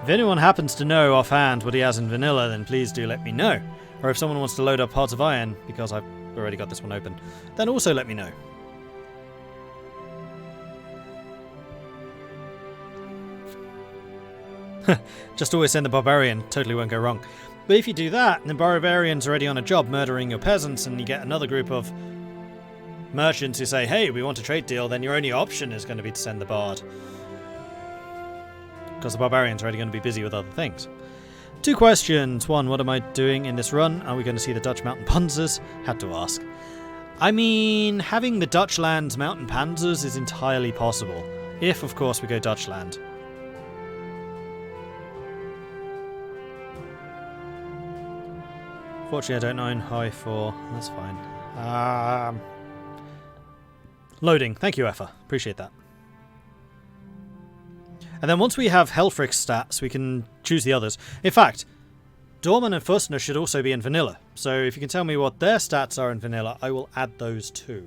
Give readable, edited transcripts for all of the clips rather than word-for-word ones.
If anyone happens to know offhand what he has in vanilla, then please do let me know. Or if someone wants to load up Hearts of Iron, because I've already got this one open, then also let me know. Just always send the barbarian, totally won't go wrong. But if you do that, and the barbarian's already on a job murdering your peasants, and you get another group of merchants who say, hey, we want a trade deal, then your only option is going to be to send the bard. Because the barbarian's already going to be busy with other things. 2 questions. 1, what am I doing in this run? Are we going to see the Dutch mountain panzers? Had to ask. I mean, having the Dutch lands mountain panzers is entirely possible. If, of course, we go Dutch land. Fortunately, I don't own high 4. That's fine. Loading. Thank you, Effa. Appreciate that. And then once we have Helfrich's stats, we can choose the others. In fact, Dorman and Fustner should also be in vanilla. So if you can tell me what their stats are in vanilla, I will add those too.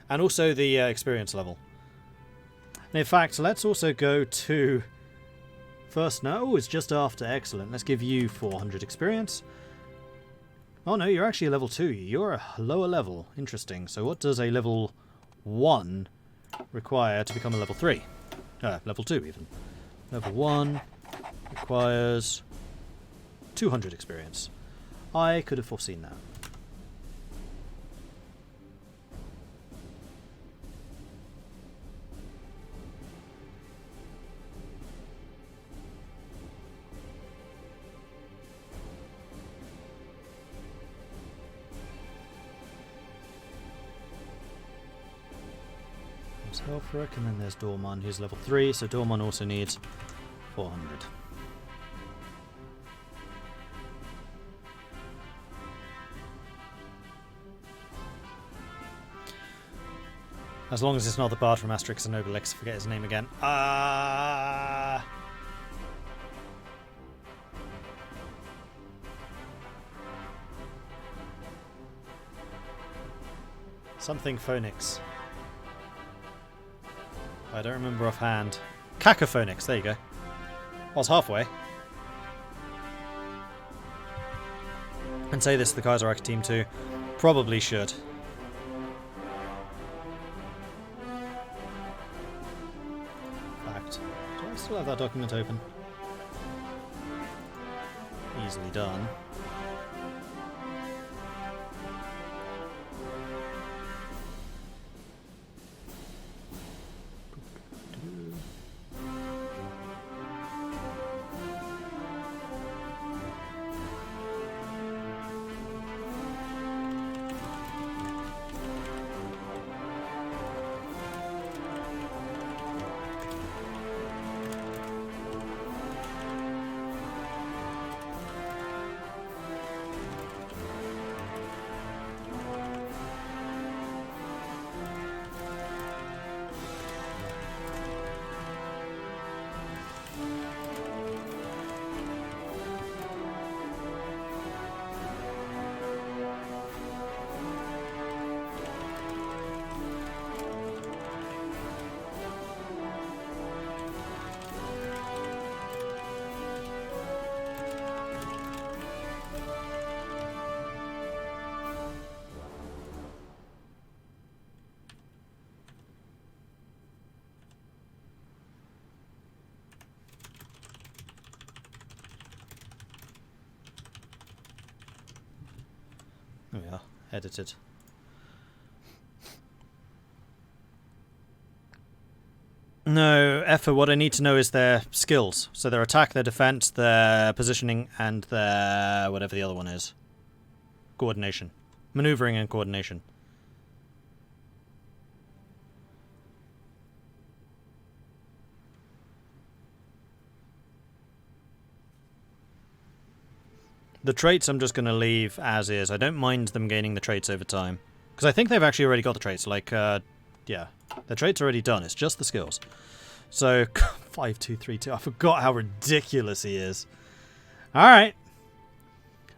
And also the experience level. And in fact, let's also go to Fustner. Oh, it's just after. Excellent. Let's give you 400 experience. Oh no, you're actually a level 2. You're a lower level. Interesting. So what does a level 1 require to become a level 3? Level 2 even. Level 1 requires 200 experience. I could have foreseen that. Helfrich, and then there's Dorman, who's level 3, so Dorman also needs 400. As long as it's not the bard from Asterix and Obelix, forget his name again. Something Phonix. I don't remember offhand. Cacophonix, there you go. I was halfway. And say this to the Kaiserreich team too. Probably should. In fact, do I still have that document open? Easily done. There we are, edited. No, Effa, what I need to know is their skills. So their attack, their defense, their positioning, and their whatever the other one is. Coordination. Maneuvering and coordination. The traits I'm just going to leave as is. I don't mind them gaining the traits over time. Because I think they've actually already got the traits. Like, yeah. The traits are already done. It's just the skills. So, 5, 2, 3, 2. I forgot how ridiculous he is. Alright.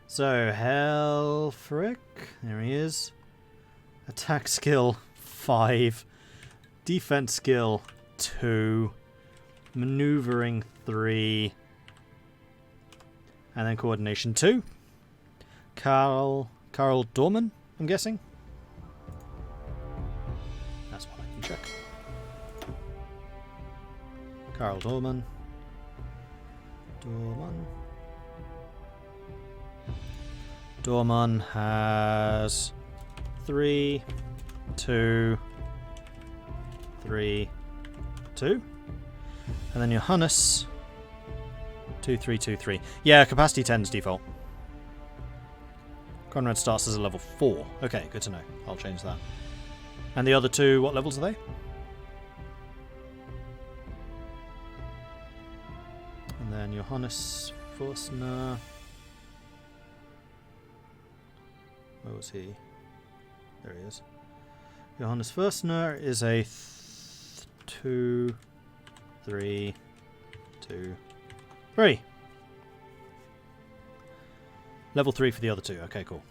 So, Helfrich. There he is. Attack skill, 5. Defense skill, 2. Maneuvering, 3. And then coordination 2. Carl Dorman, I'm guessing. That's what I can check. Carl Dorman. Dorman has 3, 2, 3, 2. And then Johannes 2, 3, 2, 3. Yeah, capacity 10's default. Conrad starts as a level 4. Okay, good to know. I'll change that. And the other two, what levels are they? And then Johannes Forstner. Where was he? There he is. Johannes Forstner is a 2, 3, 2, 3. Level 3 for the other two. Okay, cool.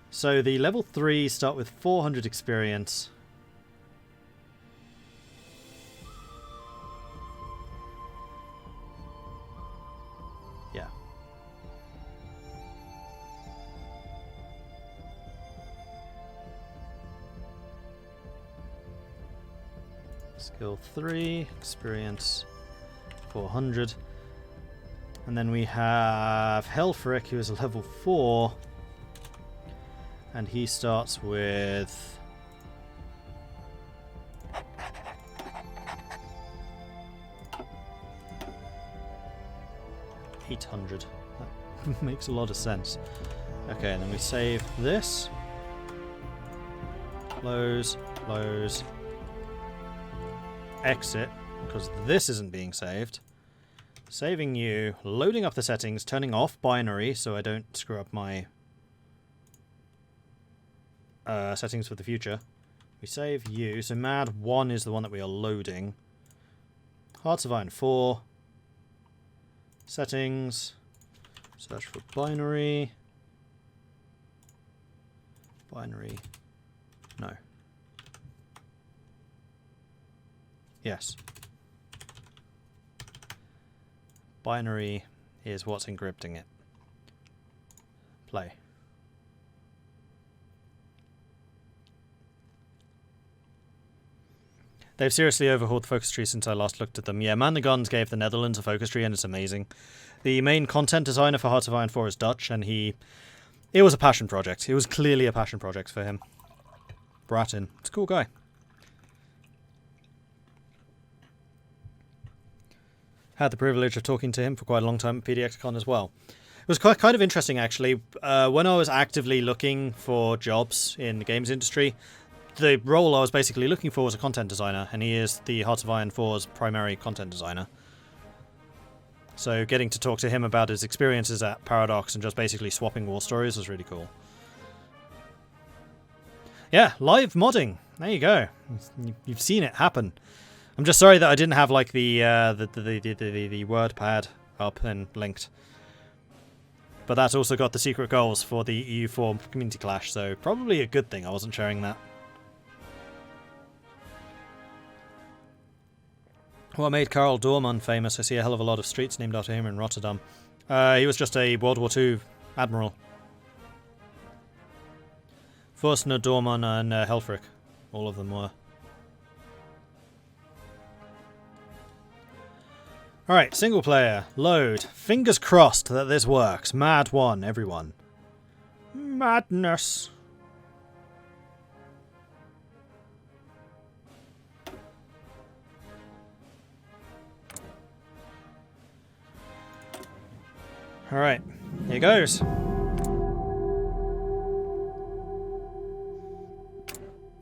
So the level 3 start with 400 experience. Yeah. Skill 3, experience 400. And then we have Helfrich, who is a level 4. And he starts with... $800. That makes a lot of sense. Okay, and then we save this. Close, close. Exit, because this isn't being saved. Saving you, loading up the settings, turning off binary so I don't screw up my settings for the future. We save you, so Mad 1 is the one that we are loading. Hearts of Iron 4. Settings. Search for binary. Binary. No. Yes. Binary is what's encrypting it. Play. They've seriously overhauled the focus tree since I last looked at them. Yeah, Man the Guns gave the Netherlands a focus tree and it's amazing. The main content designer for Hearts of Iron 4 is Dutch and it was a passion project. It was clearly a passion project for him. Bratton. It's a cool guy. Had the privilege of talking to him for quite a long time at PDXCon as well. It was kind of interesting, actually. When I was actively looking for jobs in the games industry, the role I was basically looking for was a content designer, and he is the Hearts of Iron 4's primary content designer. So getting to talk to him about his experiences at Paradox and just basically swapping war stories was really cool. Yeah, live modding. There you go. You've seen it happen. I'm just sorry that I didn't have like the word pad up and linked. But that's also got the secret goals for the EU4 community clash, so probably a good thing I wasn't sharing that. What made Karl Doorman famous? I see a hell of a lot of streets named after him in Rotterdam. He was just a World War II admiral. Forstner, Doorman, and Helfrich. All of them were. Alright, single player. Load. Fingers crossed that this works. Mad 1, everyone. Madness. Alright, here goes.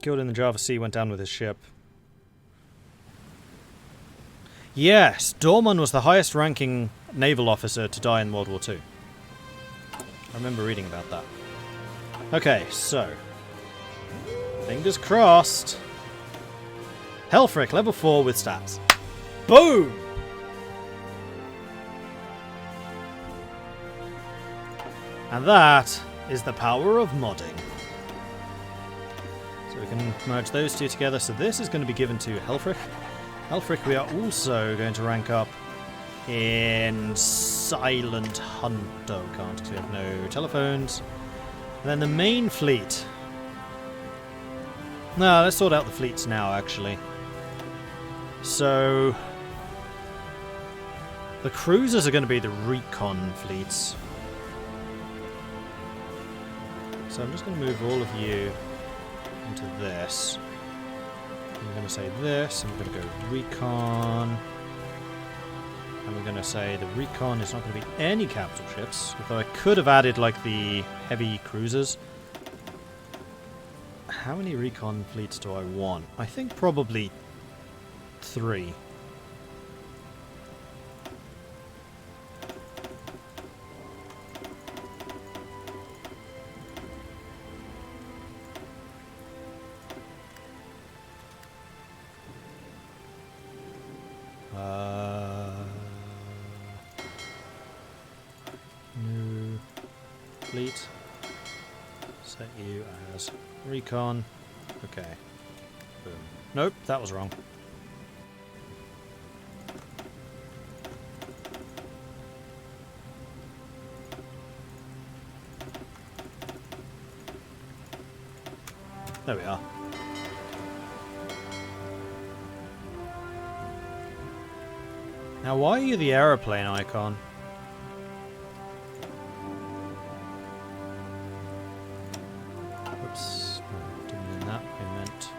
Killed in the Java Sea, went down with his ship. Yes, Dorman was the highest ranking naval officer to die in World War II. I remember reading about that. Okay, so. Fingers crossed. Helfrich, level 4 with stats. Boom! And that is the power of modding. So we can merge those two together. So this is going to be given to Helfrich. Helfrich we are also going to rank up in Silent Hunt. Oh, can't because we have no telephones. And then the main fleet. No, let's sort out the fleets now, actually. So the cruisers are going to be the recon fleets. So I'm just going to move all of you into this. I'm going to say this, I'm going to go recon. And we're going to say the recon is not going to be any capital ships, although I could have added like the heavy cruisers. How many recon fleets do I want? I think probably 3. New fleet. Set you as recon. Okay. Boom. Nope, that was wrong. There we are. Now, why are you the aeroplane icon? Whoops. No, didn't mean that. I meant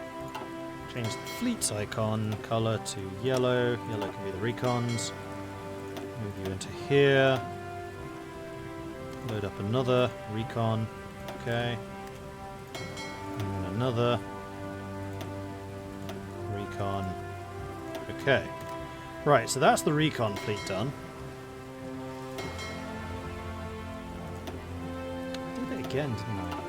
change the fleet's icon color to yellow. Yellow can be the recons. Move you into here. Load up another recon. Okay. And then another recon. Okay. Right, so that's the recon fleet done. I did it again, didn't I?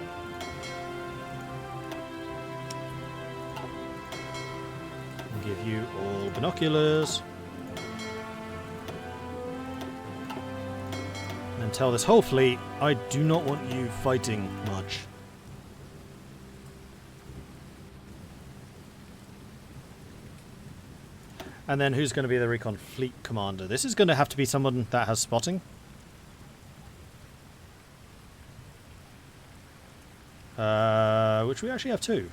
I'll give you all binoculars. And tell this whole fleet, I do not want you fighting much. And then who's going to be the recon fleet commander? This is going to have to be someone that has spotting. Which we actually have 2.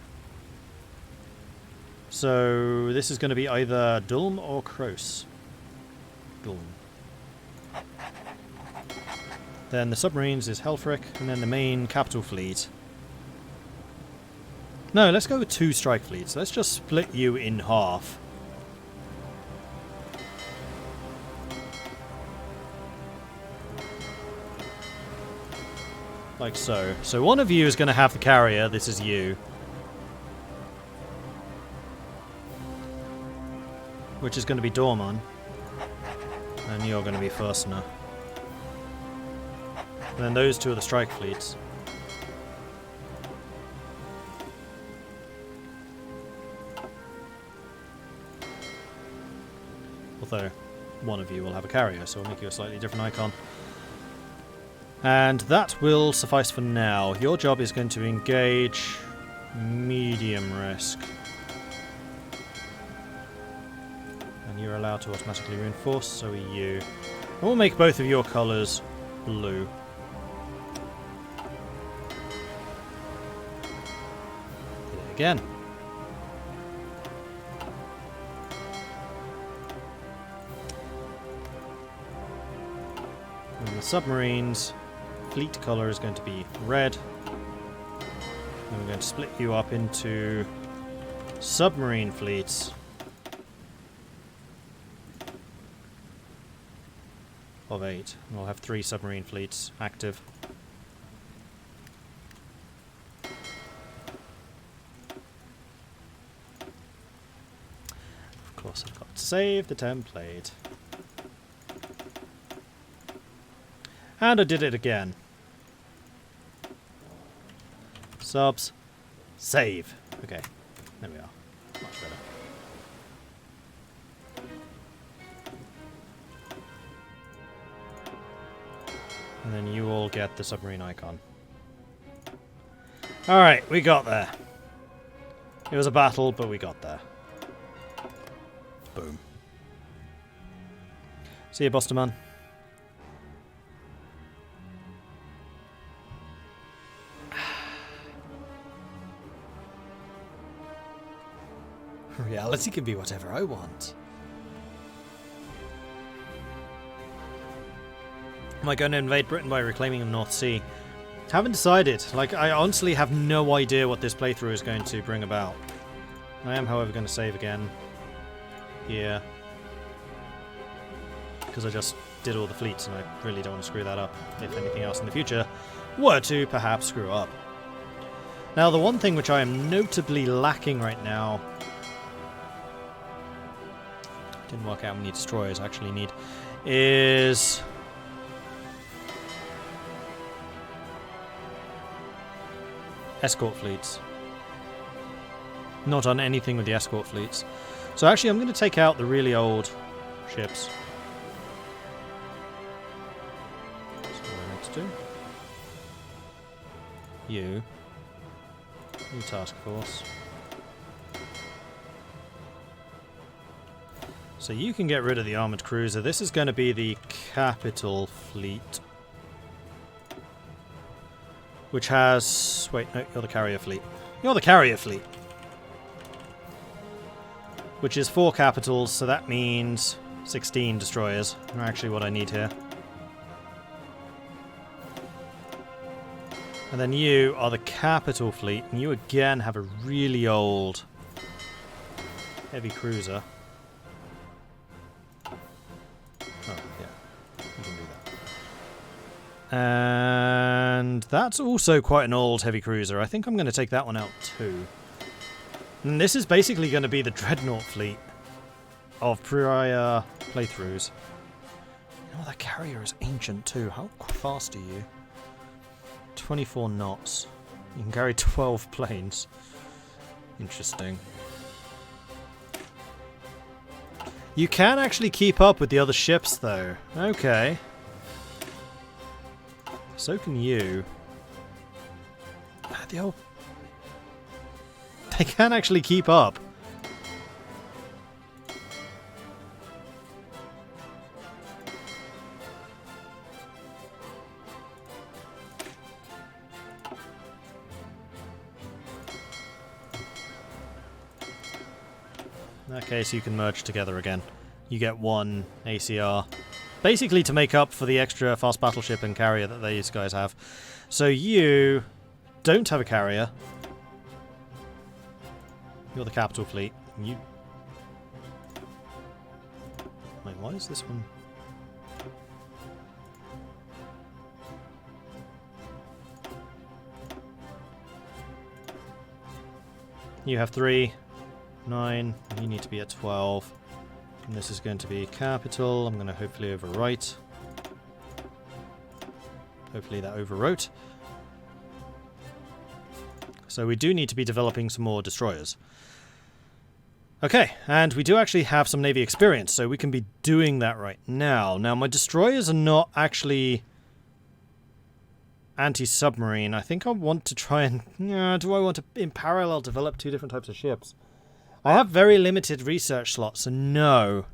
So this is going to be either Dulm or Kroos. Dulm. Then the submarines is Helfrich, and then the main capital fleet. No, let's go with 2 strike fleets. Let's just split you in half. Like so. So one of you is going to have the carrier. This is you. Which is going to be Dorman. And you're going to be Fürstner. And then those 2 are the strike fleets. Although, one of you will have a carrier, so I'll make you a slightly different icon. And that will suffice for now. Your job is going to engage medium risk. And you're allowed to automatically reinforce, so are you. And we'll make both of your colours blue. Hit it again. And the submarines, fleet colour is going to be red. And we're going to split you up into submarine fleets of 8. And we'll have 3 submarine fleets active. Of course, I've got to save the template. And I did it again. Subs. Save. Okay. There we are. Much better. And then you all get the submarine icon. Alright, we got there. It was a battle, but we got there. Boom. See you, Bosterman. Reality can be whatever I want. Am I going to invade Britain by reclaiming the North Sea? Haven't decided. Like, I honestly have no idea what this playthrough is going to bring about. I am, however, going to save again. Here. Because I just did all the fleets and I really don't want to screw that up if anything else in the future were to perhaps screw up. Now, the one thing which I am notably lacking right now... Didn't work out how many destroyers I actually need. Is... escort fleets. Not on anything with the escort fleets. So actually I'm going to take out the really old ships. That's what I need to do. You. New task force. So you can get rid of the armoured cruiser. This is going to be the capital fleet. Which has... Wait, no, you're the carrier fleet. You're the carrier fleet. Which is 4 capitals, so that means 16 destroyers. Are actually what I need here. And then you are the capital fleet, and you again have a really old heavy cruiser. Oh, yeah. You can do that. And that's also quite an old heavy cruiser. I think I'm going to take that one out too. And this is basically going to be the Dreadnought fleet of prior playthroughs. You know, that carrier is ancient too. How fast are you? 24 knots. You can carry 12 planes. Interesting. You can actually keep up with the other ships though. Okay. So can you. The old... They can actually keep up. In that case, you can merge together again. You get 1 ACR. Basically to make up for the extra fast battleship and carrier that these guys have. So you don't have a carrier. You're the capital fleet. You... Wait, why is this one... You have 3, 9, you need to be at 12. And this is going to be capital. I'm going to hopefully overwrite. Hopefully that overwrote. So we do need to be developing some more destroyers. Okay, and we do actually have some Navy experience, so we can be doing that right now. Now, my destroyers are not actually anti-submarine. I think I want to try and... do I want to, in parallel, develop 2 different types of ships? I have very limited research slots, so no.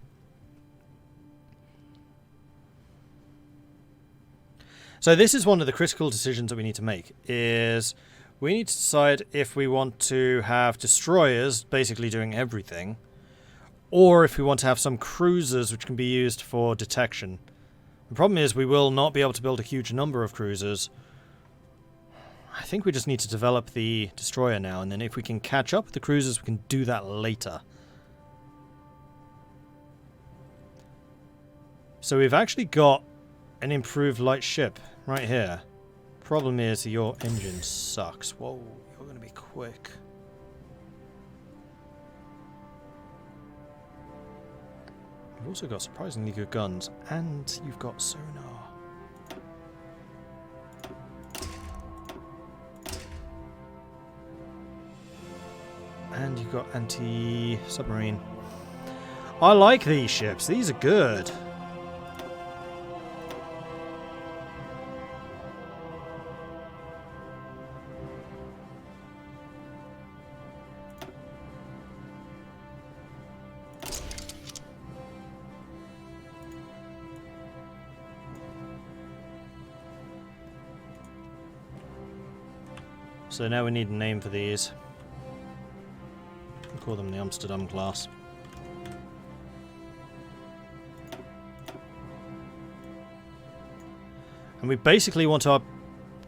So this is one of the critical decisions that we need to make, is we need to decide if we want to have destroyers basically doing everything, or if we want to have some cruisers which can be used for detection. The problem is we will not be able to build a huge number of cruisers. I think we just need to develop the destroyer now, and then if we can catch up with the cruisers, we can do that later. So we've actually got an improved light ship right here. Problem is your engine sucks. Whoa, you're going to be quick. You've also got surprisingly good guns, and you've got sonar. And you've got anti-submarine. I like these ships. These are good. So now we need a name for these. We'll call them the Amsterdam class. And we basically want to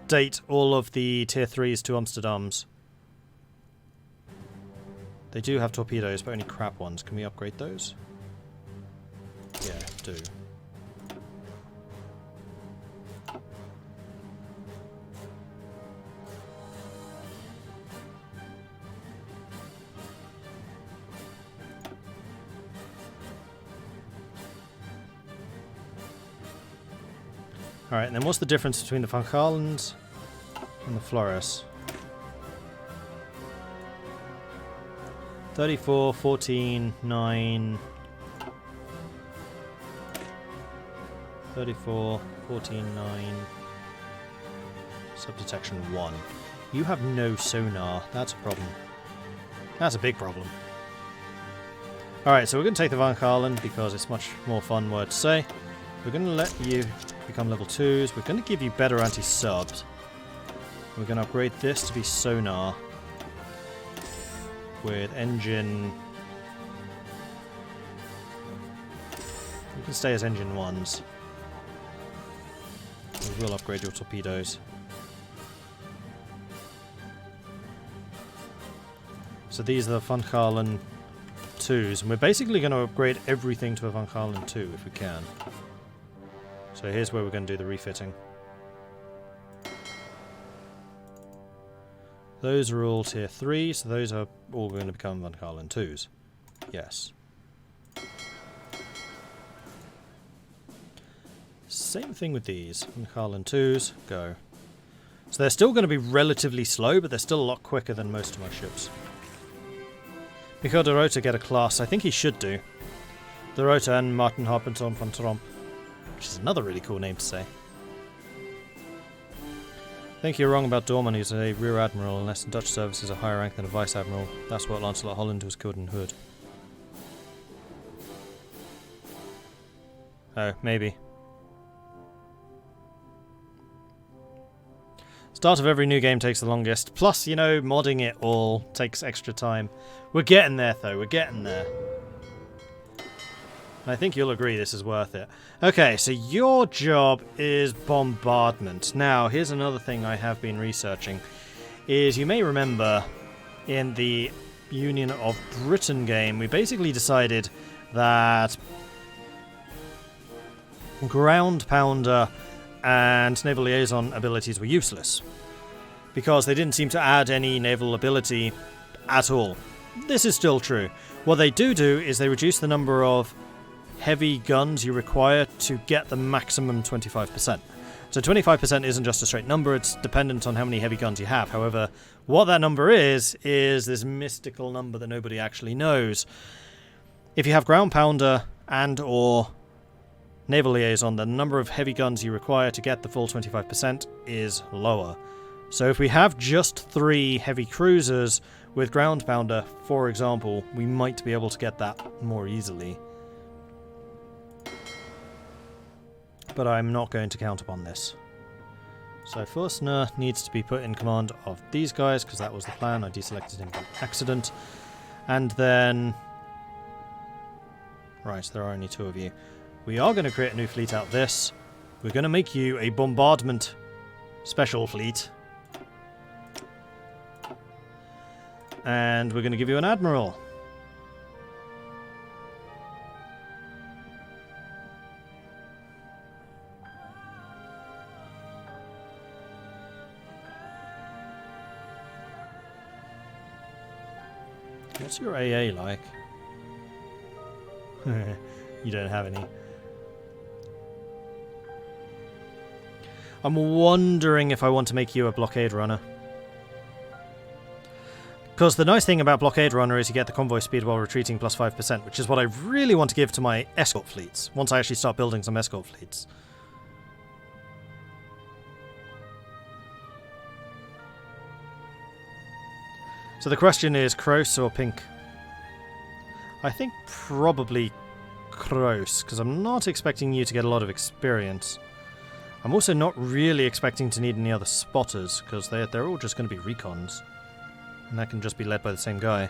update all of the tier 3s to Amsterdams. They do have torpedoes, but only crap ones. Can we upgrade those? Yeah, do. Alright, and then what's the difference between the Van Gaalens and the Flores? 34, 14, 9... 34, 14, 9... Subdetection 1. You have no sonar. That's a problem. That's a big problem. Alright, so we're going to take the Van Gaalen because it's much more fun word to say. We're going to let you become level 2s. We're going to give you better anti-subs. We're going to upgrade this to be sonar. With engine... You can stay as engine 1s. We will upgrade your torpedoes. So these are the Van Gaalen 2s. And we're basically going to upgrade everything to a Van Gaalen 2 if we can. So here's where we're going to do the refitting. Those are all tier 3, so those are all going to become Van Gaalen 2s. Yes. Same thing with these. Van Gaalen 2s, go. So they're still going to be relatively slow, but they're still a lot quicker than most of my ships. Mikhail de Rota get a class. I think he should do. De Rota and Martin Harpenton van Tromp. Which is another really cool name to say. I think you're wrong about Dorman, who's a rear admiral, unless in Dutch service is a higher rank than a vice admiral. That's what Lancelot Holland was killed in Hood. Oh, maybe. Start of every new game takes the longest. Plus, you know, modding it all takes extra time. We're getting there, though. We're getting there. I think you'll agree this is worth it. Okay, so your job is bombardment. Now, here's another thing I have been researching. Is you may remember in the Union of Britain game, we basically decided that ground pounder and naval liaison abilities were useless. Because they didn't seem to add any naval ability at all. This is still true. What they do is they reduce the number of heavy guns you require to get the maximum 25%. So 25% isn't just a straight number, it's dependent on how many heavy guns you have. However, what that number is this mystical number that nobody actually knows. If you have ground pounder and or naval liaison, the number of heavy guns you require to get the full 25% is lower. So if we have just 3 heavy cruisers with ground pounder, for example, we might be able to get that more easily. But I'm not going to count upon this. So Forstner needs to be put in command of these guys, because that was the plan. I deselected him by accident. And then... Right, there are only 2 of you. We are going to create a new fleet out of this. We're going to make you a bombardment special fleet. And we're going to give you an admiral. What's your AA like? You don't have any. I'm wondering if I want to make you a blockade runner. Because the nice thing about blockade runner is you get the convoy speed while retreating plus 5%, which is what I really want to give to my escort fleets, once I actually start building some escort fleets. So the question is, Kroos or Pink? I think probably Kroos, because I'm not expecting you to get a lot of experience. I'm also not really expecting to need any other spotters, because they're all just going to be recons. And that can just be led by the same guy.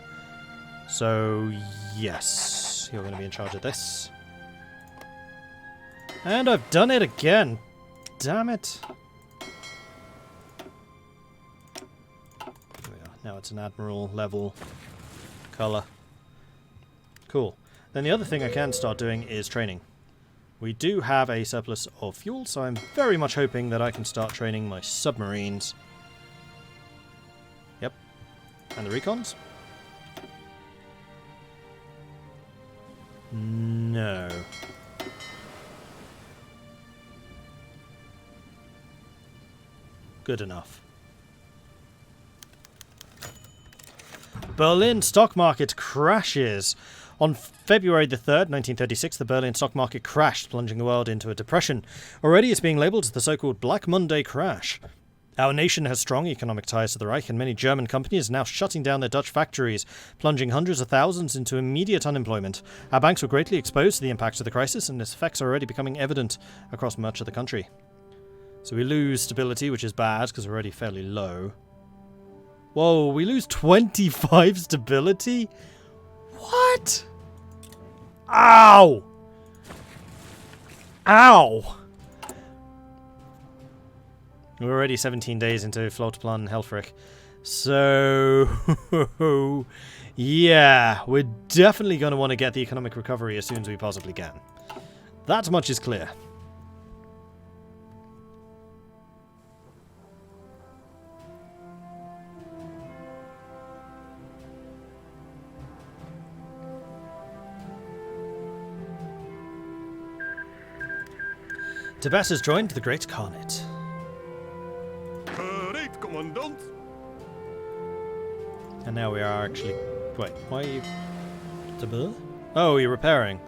So, yes, you're going to be in charge of this. And I've done it again! Damn it! There we are. Now it's an Admiral level colour. Cool. Then the other thing I can start doing is training. We do have a surplus of fuel, so I'm very much hoping that I can start training my submarines. Yep. And the recons? No. Good enough. Berlin stock market crashes. On February the 3rd, 1936, the Berlin stock market crashed, plunging the world into a depression. Already it's being labelled as the so-called Black Monday crash. Our nation has strong economic ties to the Reich, and many German companies are now shutting down their Dutch factories, plunging hundreds of thousands into immediate unemployment. Our banks were greatly exposed to the impacts of the crisis, and its effects are already becoming evident across much of the country. So we lose stability, which is bad, because we're already fairly low. Whoa, we lose 25 stability? What? Ow! Ow! We're already 17 days into Floatplan Helfrich. So, yeah, we're definitely going to want to get the economic recovery as soon as we possibly can. That much is clear. Tibet has joined the Great Khanate. Great Commandant! And now we are actually... Wait, why are you... Tibet? Oh, you're repairing.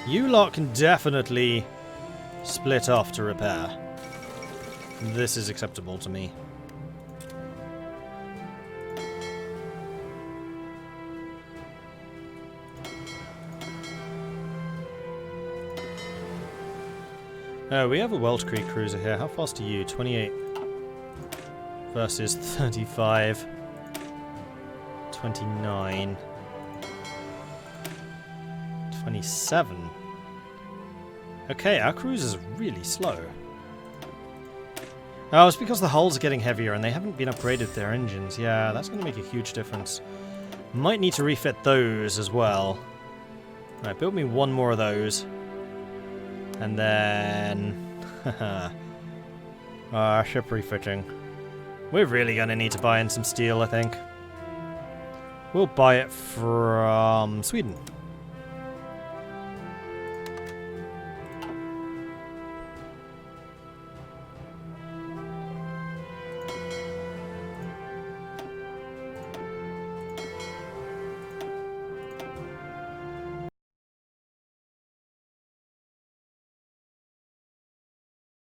You lot can definitely split off to repair. This is acceptable to me. Oh, we have a Welsh Creek cruiser here. How fast are you? 28 versus 35. 29. 27. Okay, our cruisers are really slow. Oh, it's because the hulls are getting heavier and they haven't been upgraded with their engines. Yeah, that's going to make a huge difference. Might need to refit those as well. Alright, build me one more of those. And then... ship refitting. We're really going to need to buy in some steel, I think. We'll buy it from Sweden.